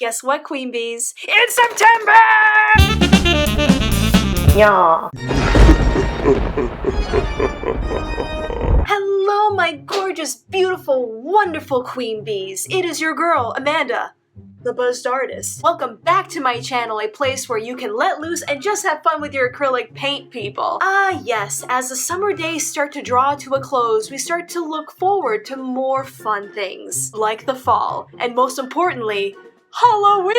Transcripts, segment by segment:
Guess what, Queen Bees? It's September! Yeah. Hello, my gorgeous, beautiful, wonderful Queen Bees. It is your girl, Amanda, the Buzzed Artist. Welcome back to my channel, a place where you can let loose and just have fun with your acrylic paint, people. Ah, yes, as the summer days start to draw to a close, we start to look forward to more fun things, like the fall, and most importantly, Halloween!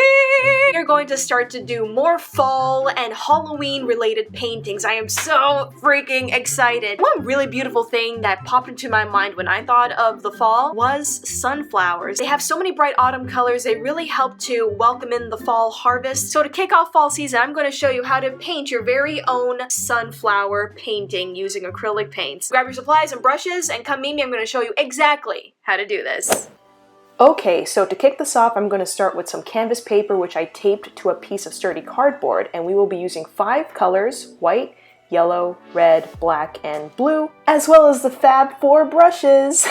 We're going to start to do more fall and Halloween related paintings. I am so freaking excited. One really beautiful thing that popped into my mind when I thought of the fall was sunflowers. They have so many bright autumn colors, they really help to welcome in the fall harvest. So to kick off fall season, I'm going to show you how to paint your very own sunflower painting using acrylic paints. Grab your supplies and brushes and come meet me. I'm going to show you exactly how to do this. Okay, so to kick this off, I'm going to start with some canvas paper which I taped to a piece of sturdy cardboard, and we will be using 5 colors: white, yellow, red, black, and blue, as well as the Fab 4 brushes,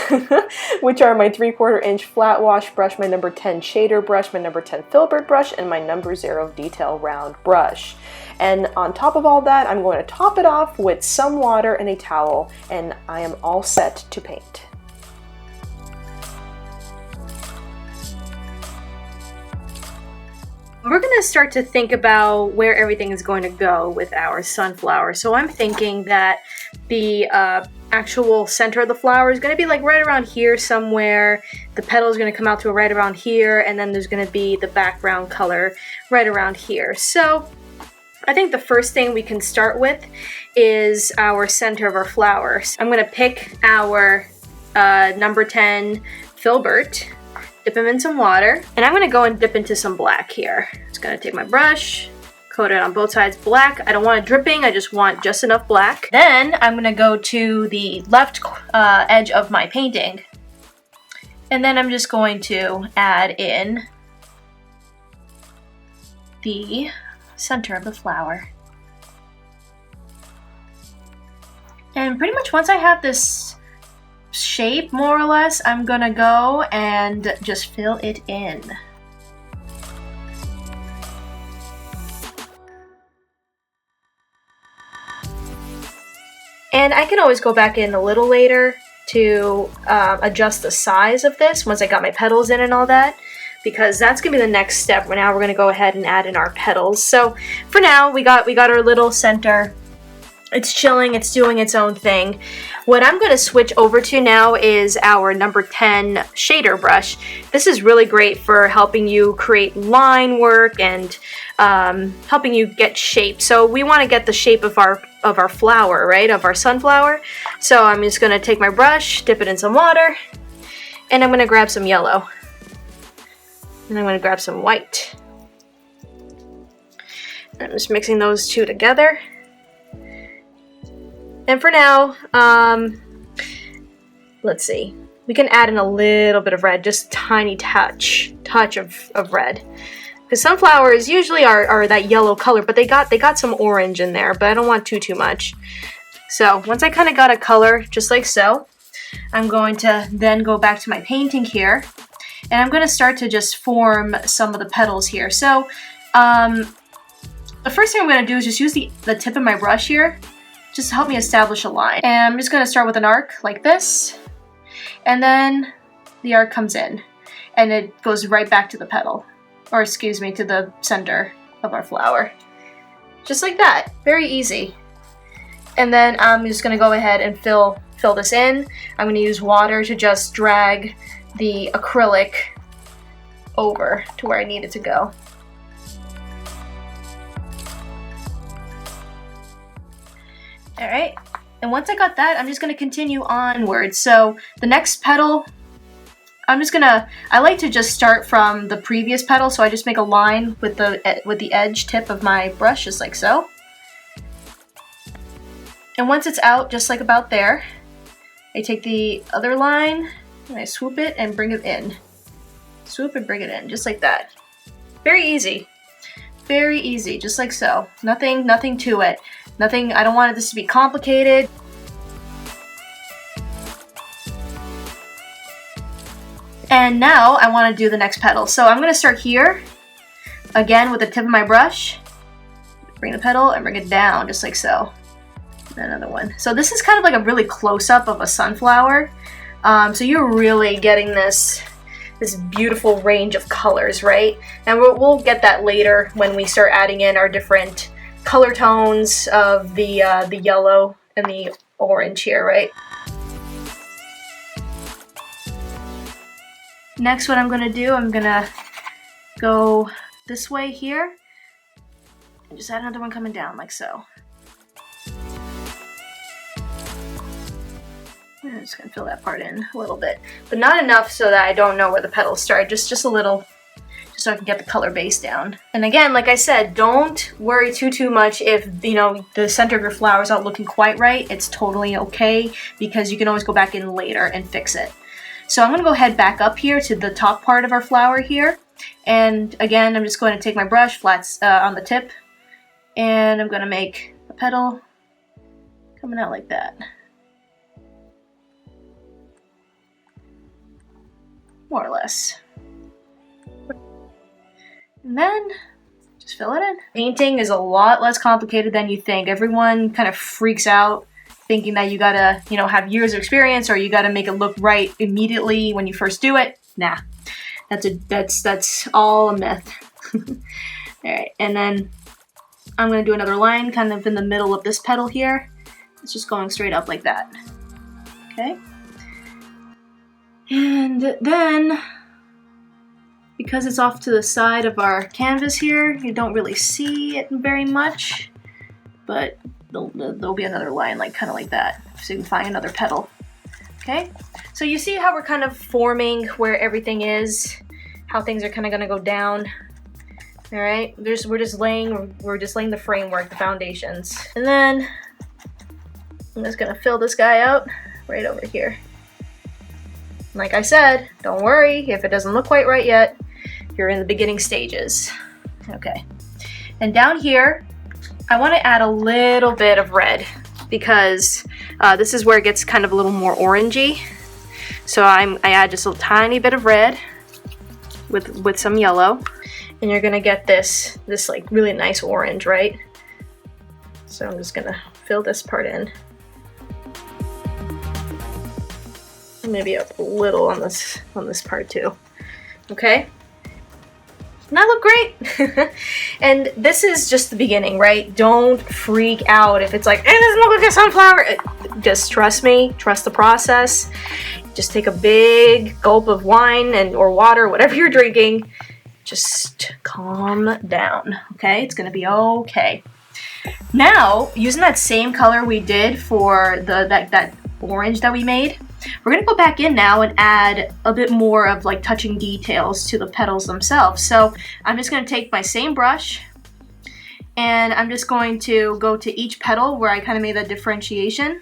which are my 3/4 inch flat wash brush, my number 10 shader brush, my number 10 filbert brush, and my number 0 detail round brush. And on top of all that, I'm going to top it off with some water and a towel, and I am all set to paint. We're going to start to think about where everything is going to go with our sunflower. So I'm thinking that the actual center of the flower is going to be like right around here somewhere. The petal is going to come out to right around here, and then there's going to be the background color right around here. So I think the first thing we can start with is our center of our flower. So I'm going to pick our number 10 filbert, dip them in some water, and I'm gonna go and dip into some black here. Just gonna take my brush, coat it on both sides black. I don't want it dripping, I just want just enough black. Then I'm gonna go to the left edge of my painting, and then I'm just going to add in the center of the flower. And pretty much once I have this shape, more or less, I'm gonna go and just fill it in. And I can always go back in a little later to adjust the size of this once I got my petals in and all that, because that's gonna be the next step. Now we're gonna go ahead and add in our petals. So for now, we got our little center. It's chilling, it's doing its own thing. What I'm going to switch over to now is our number 10 shader brush. This is really great for helping you create line work and helping you get shape. So we want to get the shape of our flower, right? Of our sunflower. So I'm just going to take my brush, dip it in some water, and I'm going to grab some yellow. And I'm going to grab some white. I'm just mixing those two together. And for now, let's see. We can add in a little bit of red, just tiny touch of red. Because sunflowers usually are that yellow color, but they got some orange in there, but I don't want too much. So once I kind of got a color, just like so, I'm going to then go back to my painting here, and I'm going to start to just form some of the petals here. So the first thing I'm going to do is just use the tip of my brush here, just to help me establish a line. And I'm just going to start with an arc like this, and then the arc comes in, and it goes right back to the petal, or excuse me, to the center of our flower. Just like that, very easy. And then I'm just going to go ahead and fill this in. I'm going to use water to just drag the acrylic over to where I need it to go. Alright, and once I got that, I'm just going to continue onward. So the next petal, I like to just start from the previous petal, so I just make a line with the edge tip of my brush, just like so. And once it's out, just like about there, I take the other line, and I swoop it and bring it in. Swoop and bring it in, just like that. Very easy. Very easy, just like so. Nothing to it. I don't want this to be complicated. And now I want to do the next petal. So I'm going to start here again with the tip of my brush, bring the petal and bring it down just like so. And another one. So this is kind of like a really close-up of a sunflower. So you're really getting this beautiful range of colors, right? And we'll get that later when we start adding in our different color tones of the yellow and the orange here, right? Next, what I'm gonna do, I'm gonna go this way here and just add another one coming down like so. I'm just gonna fill that part in a little bit, but not enough so that I don't know where the petals start, just a little, just so I can get the color base down. And again, like I said, don't worry too much if, you know, the center of your flower is not looking quite right. It's totally okay, because you can always go back in later and fix it. So I'm gonna go ahead back up here to the top part of our flower here. And again, I'm just going to take my brush, flats on the tip, and I'm gonna make a petal coming out like that. More or less. And then just fill it in. Painting is a lot less complicated than you think. Everyone kind of freaks out thinking that you gotta, you know, have years of experience or you gotta make it look right immediately when you first do it. Nah, that's all a myth. All right, and then I'm gonna do another line kind of in the middle of this petal here. It's just going straight up like that. Okay. And then, because it's off to the side of our canvas here, you don't really see it very much, but there'll be another line like kind of like that, so you can find another petal. Okay, so you see how we're kind of forming where everything is, how things are kind of going to go down. All right, we're just laying the framework, the foundations, and then I'm just gonna fill this guy out right over here. Like I said, don't worry if it doesn't look quite right yet. You're in the beginning stages. Okay. And down here, I want to add a little bit of red because this is where it gets kind of a little more orangey. So I add just a tiny bit of red with some yellow, and you're gonna get this like really nice orange, right? So I'm just gonna fill this part in. Maybe up a little on this part too. Okay, and that look great. And this is just the beginning, right? Don't freak out if it's like, it doesn't look like a sunflower. Just trust me, trust the process. Just take a big gulp of wine or water, whatever you're drinking. Just calm down, okay? It's gonna be okay. Now, using that same color we did for that orange that we made, we're gonna go back in now and add a bit more of like touching details to the petals themselves. So I'm just gonna take my same brush and I'm just going to go to each petal where I kind of made that differentiation.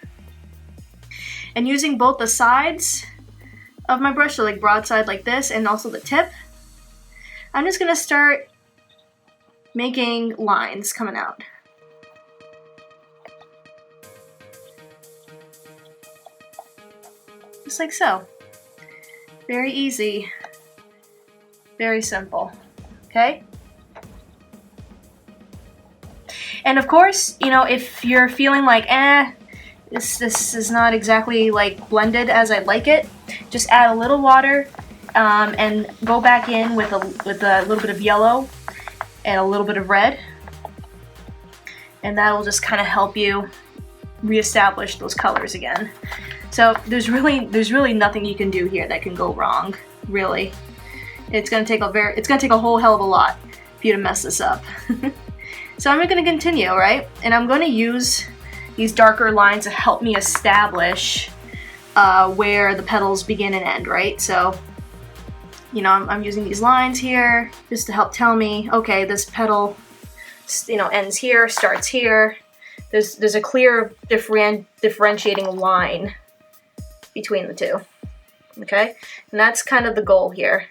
And using both the sides of my brush, so like broadside like this and also the tip, I'm just gonna start making lines coming out. Just like so. Very easy, very simple, okay? And of course, you know, if you're feeling like, this is not exactly like blended as I like it, just add a little water and go back in with a little bit of yellow and a little bit of red, and that'll just kind of help you reestablish those colors again. So there's really nothing you can do here that can go wrong, really. It's gonna take a whole hell of a lot for you to mess this up. So I'm gonna continue, right? And I'm gonna use these darker lines to help me establish where the petals begin and end, right? So, you know, I'm using these lines here just to help tell me, okay, this petal, you know, ends here, starts here. There's a clear differentiating line between the two, okay? And that's kind of the goal here.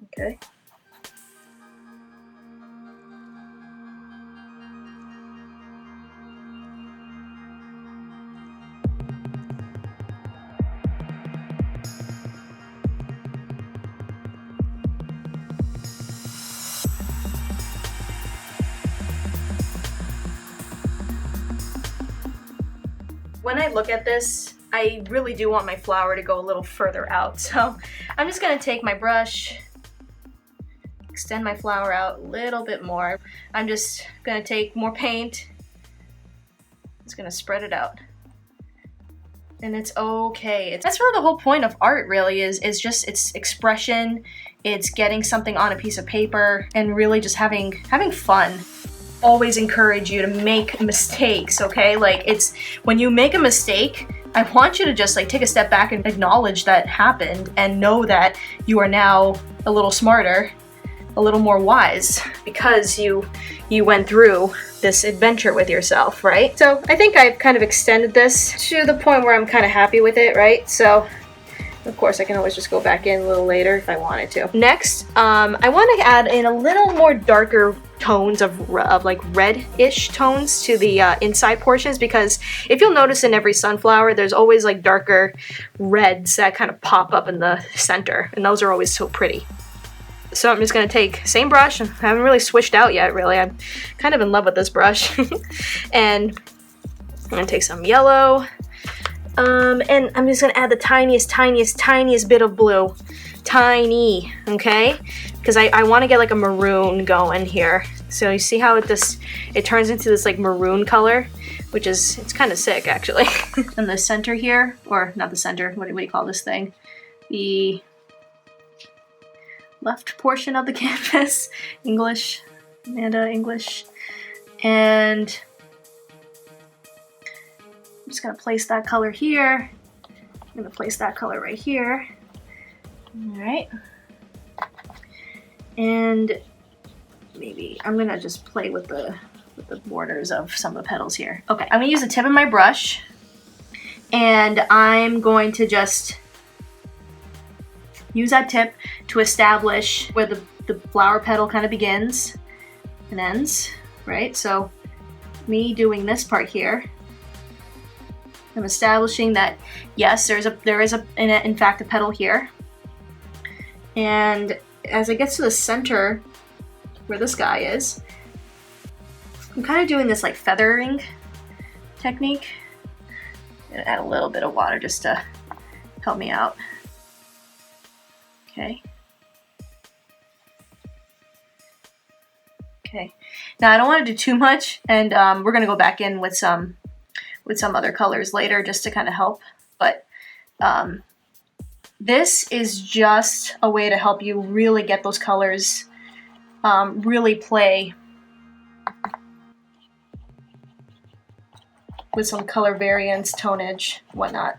Okay. when I look at this, I really do want my flower to go a little further out. So I'm just gonna take my brush, extend my flower out a little bit more. I'm just gonna take more paint, just gonna spread it out. And it's okay. That's really the whole point of art, really, is just its expression. It's getting something on a piece of paper and really just having fun. Always encourage you to make mistakes, okay? Like, it's when you make a mistake, I want you to just like take a step back and acknowledge that happened and know that you are now a little smarter, a little more wise because you went through this adventure with yourself, right? So I think I've kind of extended this to the point where I'm kind of happy with it, right? So of course I can always just go back in a little later if I wanted to. Next, I want to add in a little more darker tones of like red-ish tones to the inside portions, because if you'll notice in every sunflower, there's always like darker reds that kind of pop up in the center, and those are always so pretty. So I'm just going to take same brush, and I haven't really switched out yet, really. I'm kind of in love with this brush. And I'm going to take some yellow, and I'm just going to add the tiniest bit of blue. Tiny, okay? Because I want to get like a maroon going here. So you see how it turns into this like maroon color, which is, it's kind of sick actually. In the center here, or not the center, what do you call this thing? The left portion of the canvas. English, Amanda, English. And I'm just gonna place that color here. I'm gonna place that color right here. All right. And maybe I'm gonna just play with the borders of some of the petals here. Okay, I'm gonna use the tip of my brush, and I'm going to just use that tip to establish where the flower petal kind of begins and ends, right? So me doing this part here, I'm establishing that yes, there is in fact a petal here. And as it gets to the center where this guy is, I'm kind of doing this like feathering technique. I'm gonna add a little bit of water just to help me out. Okay. Okay. Now I don't want to do too much, and we're gonna go back in with some other colors later just to kind of help. But this is just a way to help you really get those colors, really play with some color variance, tonnage, whatnot.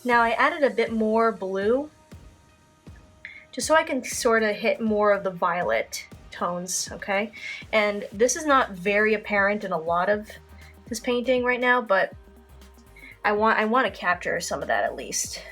Now I added a bit more blue, just so I can sort of hit more of the violet tones, okay? And this is not very apparent in a lot of this painting right now, but I want to capture some of that at least.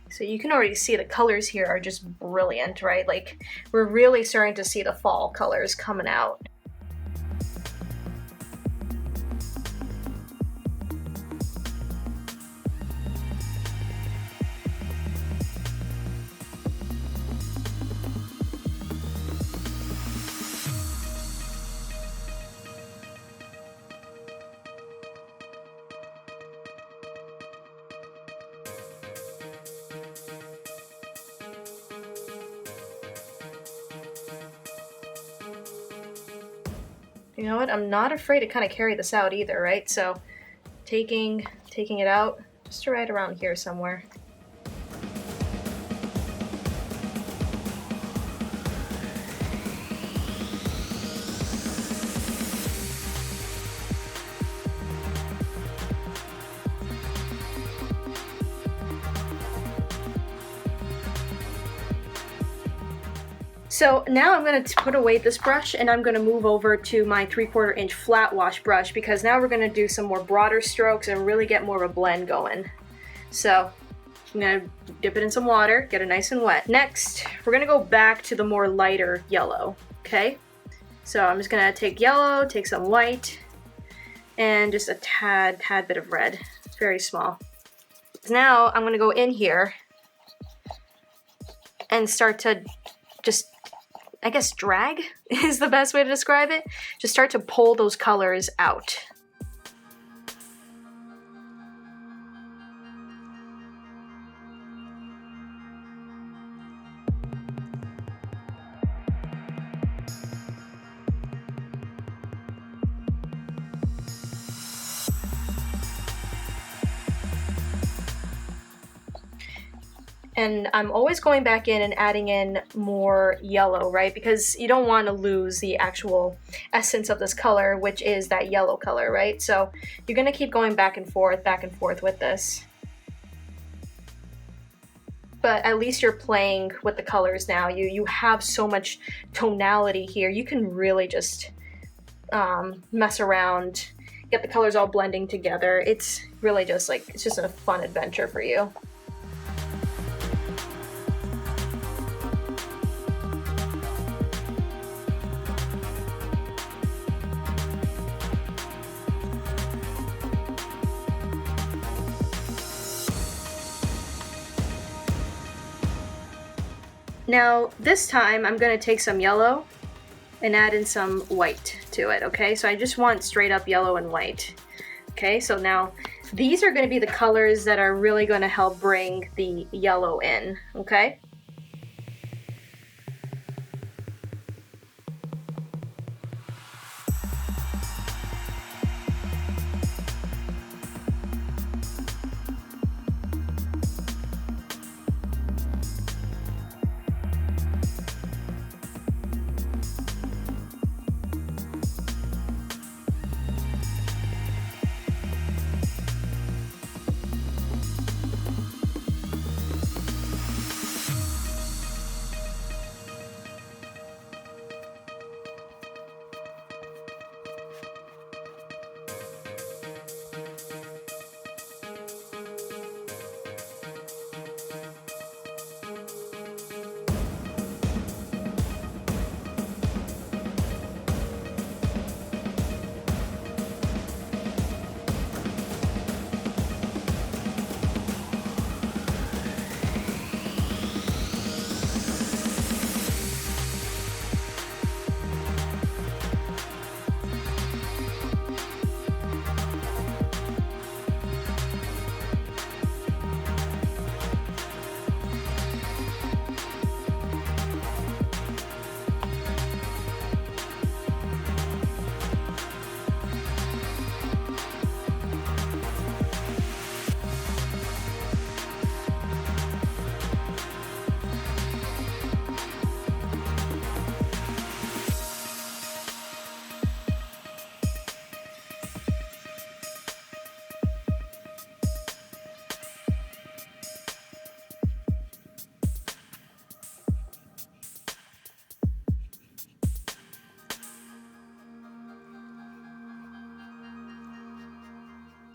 So you can already see the colors here are just brilliant, right? Like, we're really starting to see the fall colors coming out. You know what? I'm not afraid to kind of carry this out either, right? So taking it out just right around here somewhere. So now I'm going to put away this brush and I'm going to move over to my 3/4 inch flat wash brush because now we're going to do some more broader strokes and really get more of a blend going. So I'm going to dip it in some water, get it nice and wet. Next, we're going to go back to the more lighter yellow, okay? So I'm just going to take yellow, take some white, and just a tad bit of red, very small. Now I'm going to go in here and start to just, I guess, drag is the best way to describe it. Just start to pull those colors out. And I'm always going back in and adding in more yellow, right? Because you don't want to lose the actual essence of this color, which is that yellow color, right? So you're going to keep going back and forth with this. But at least you're playing with the colors now. You have so much tonality here. You can really just mess around, get the colors all blending together. It's really just like, it's just a fun adventure for you. Now, this time I'm going to take some yellow and add in some white to it, okay? So I just want straight up yellow and white. Okay, so now these are going to be the colors that are really going to help bring the yellow in, okay?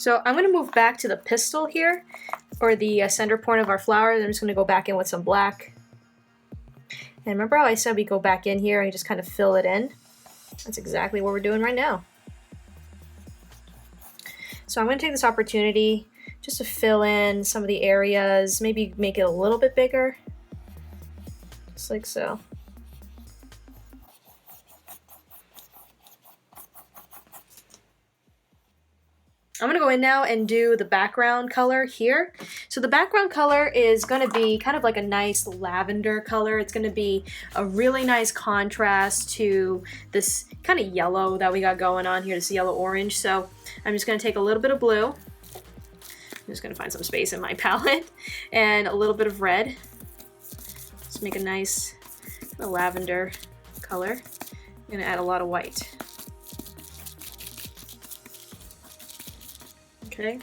So I'm going to move back to the pistil here, or the center point of our flower. I'm just going to go back in with some black. And remember how I said we go back in here and just kind of fill it in? That's exactly what we're doing right now. So I'm going to take this opportunity just to fill in some of the areas, maybe make it a little bit bigger, just like so. I'm gonna go in now and do the background color here. So the background color is gonna be kind of like a nice lavender color. It's gonna be a really nice contrast to this kind of yellow that we got going on here, this yellow-orange. So I'm just gonna take a little bit of blue. I'm just gonna find some space in my palette and a little bit of red. Let's make a nice lavender color. I'm gonna add a lot of white. Okay.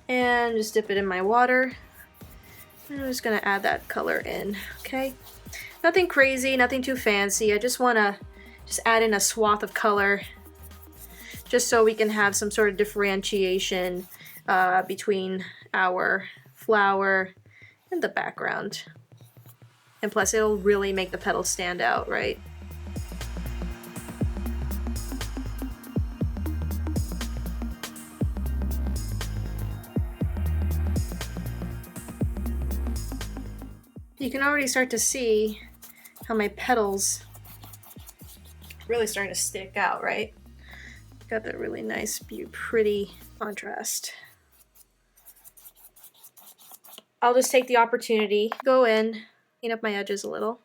And just dip it in my water. I'm just gonna add that color in, okay? Nothing crazy, nothing too fancy. I just wanna add in a swath of color just so we can have some sort of differentiation between our flower and the background. And plus it'll really make the petals stand out, right? You can already start to see how my petals really starting to stick out, right? Got that really nice, pretty contrast. I'll just take the opportunity, go in, clean up my edges a little.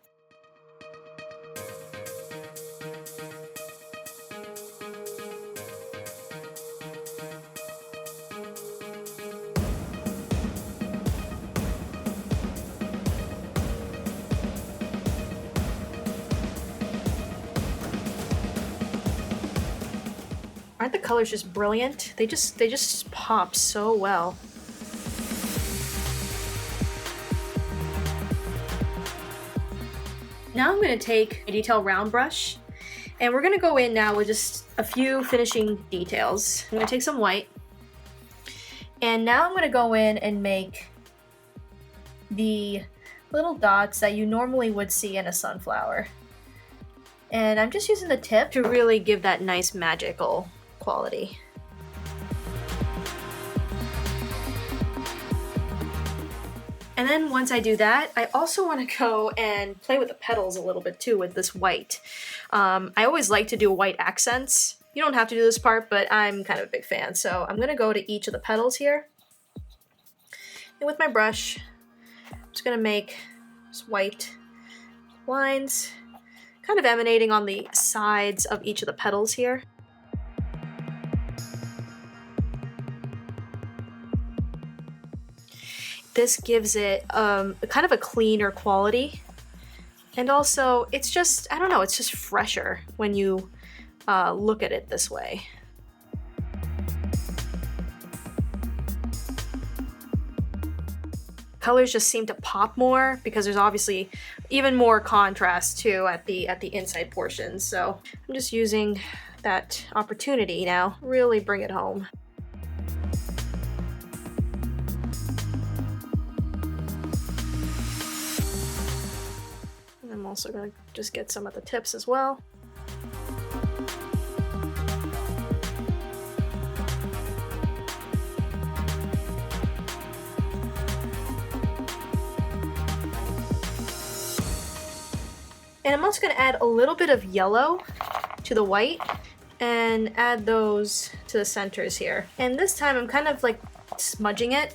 Aren't the colors just brilliant? They just pop so well. Now I'm going to take a detail round brush and we're going to go in now with just a few finishing details. I'm going to take some white and now I'm going to go in and make the little dots that you normally would see in a sunflower. And I'm just using the tip to really give that nice magical quality. And then once I do that, I also want to go and play with the petals a little bit too with this white. I always like to do white accents. You don't have to do this part, but I'm kind of a big fan. So I'm going to go to each of the petals here. And with my brush, I'm just going to make just white lines, kind of emanating on the sides of each of the petals here. This gives it kind of a cleaner quality, and also it's just, I don't know, it's just fresher when you look at it this way. Colors just seem to pop more because there's obviously even more contrast too at the inside portions. So I'm just using that opportunity now, really bring it home. I'm also going to just get some at the tips as well. And I'm also going to add a little bit of yellow to the white and add those to the centers here. And this time I'm kind of like smudging it,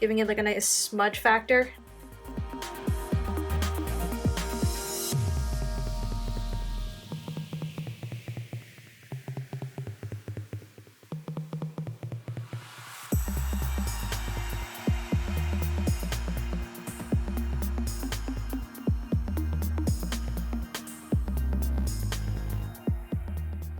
giving it like a nice smudge factor.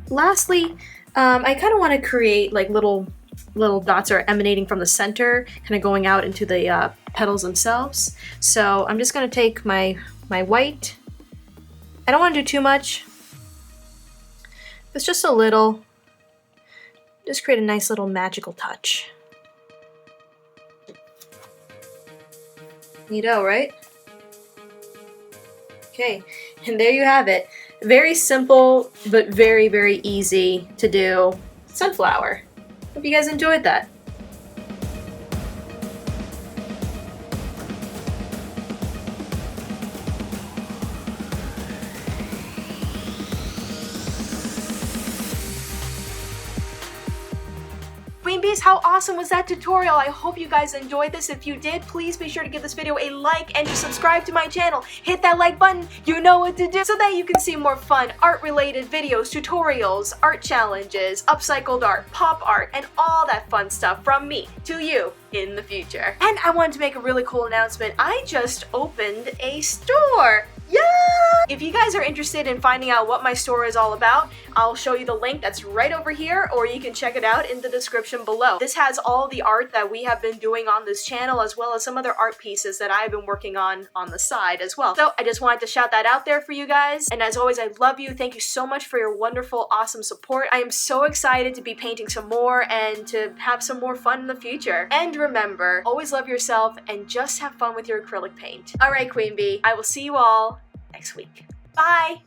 Lastly, I kind of want to create like little dots are emanating from the center, kind of going out into the petals themselves. So I'm just going to take my white. I don't want to do too much. It's just a little. Just create a nice little magical touch. Neato, right? Okay, and there you have it. Very simple, but very, very easy to do sunflower. Hope you guys enjoyed that. Bees, how awesome was that tutorial? I hope you guys enjoyed this. If you did, please be sure to give this video a like and to subscribe to my channel. Hit that like button, you know what to do, so that you can see more fun art-related videos, tutorials, art challenges, upcycled art, pop art, and all that fun stuff from me to you in the future. And I wanted to make a really cool announcement. I just opened a store. Yeah! If you guys are interested in finding out what my store is all about, I'll show you the link that's right over here, or you can check it out in the description below. This has all the art that we have been doing on this channel, as well as some other art pieces that I've been working on the side as well. So I just wanted to shout that out there for you guys. And as always, I love you. Thank you so much for your wonderful, awesome support. I am so excited to be painting some more and to have some more fun in the future. And remember, always love yourself and just have fun with your acrylic paint. All right, Queen Bee, I will see you all next week. Bye!